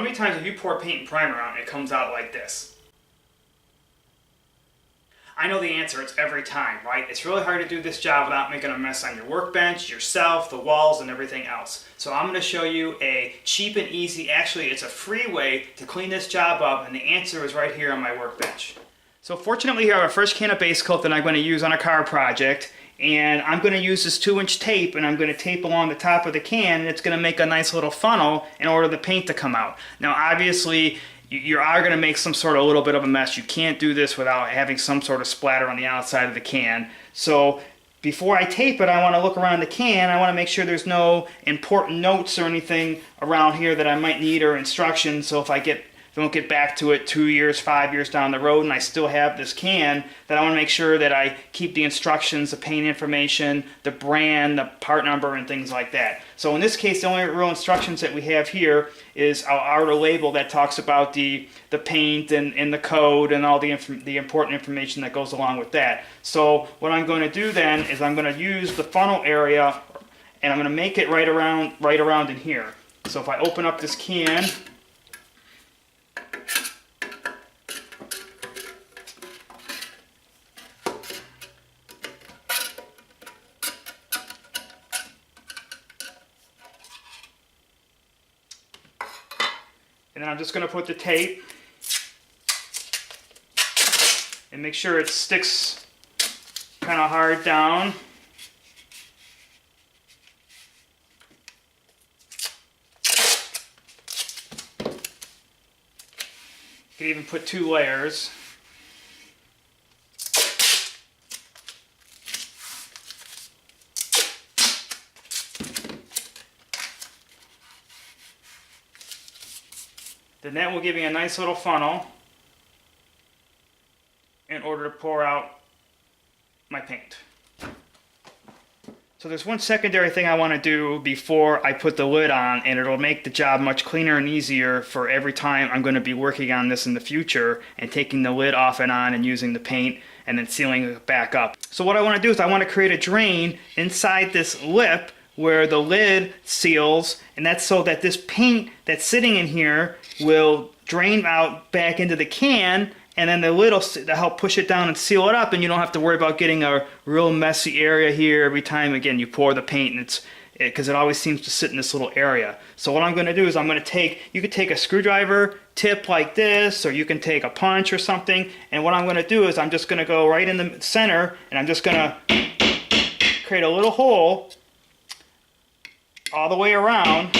many times have you poured paint and primer on and it comes out like this? I know the answer, it's every time, right? It's really hard to do this job without making a mess on your workbench, yourself, the walls, and everything else. So I'm gonna show you a cheap and easy, actually it's a free way to clean this job up, and the answer is right here on my workbench. So fortunately here I have a fresh can of base coat that I'm gonna use on a car project, and I'm gonna use this 2-inch tape, and I'm gonna tape along the top of the can, and it's gonna make a nice little funnel in order for the paint to come out. Now obviously, you are going to make some sort of a little bit of a mess. You can't do this without having some sort of splatter on the outside of the can. So before I tape it, I want to look around the can. I want to make sure there's no important notes or anything around here that I might need or instructions. So if I don't get back to it 2 years, 5 years down the road and I still have this can, then I want to make sure that I keep the instructions, the paint information, the brand, the part number, and things like that. So in this case, the only real instructions that we have here is our outer label that talks about the paint and the code and all the important information that goes along with that. So what I'm going to do then is I'm going to use the funnel area and I'm going to make it right around in here. So if I open up this can, and then I'm just going to put the tape and make sure it sticks kind of hard down. You can even put 2 layers. Then that will give me a nice little funnel in order to pour out my paint. So there's one secondary thing I want to do before I put the lid on, and it'll make the job much cleaner and easier for every time I'm going to be working on this in the future and taking the lid off and on and using the paint and then sealing it back up. So what I want to do is I want to create a drain inside this lip where the lid seals, and that's so that this paint that's sitting in here will drain out back into the can, and then the lid will help push it down and seal it up, and you don't have to worry about getting a real messy area here every time, again, you pour the paint, and because it always seems to sit in this little area. So what I'm going to do is you could take a screwdriver tip like this, or you can take a punch or something, and what I'm going to do is I'm just going to go right in the center, and I'm just going to create a little hole all the way around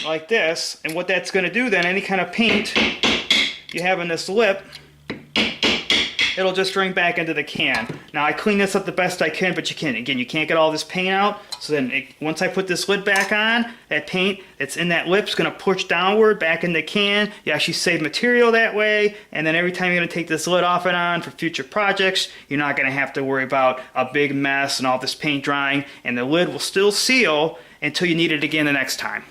like this, and what that's going to do then, any kind of paint you have in this lip, it'll just drain back into the can. Now I clean this up the best I can, but you can't get all this paint out. So then once I put this lid back on, that paint that's in that lip is going to push downward back in the can. You actually save material that way, and then every time you're going to take this lid off and on for future projects, you're not going to have to worry about a big mess and all this paint drying, and the lid will still seal until you need it again the next time.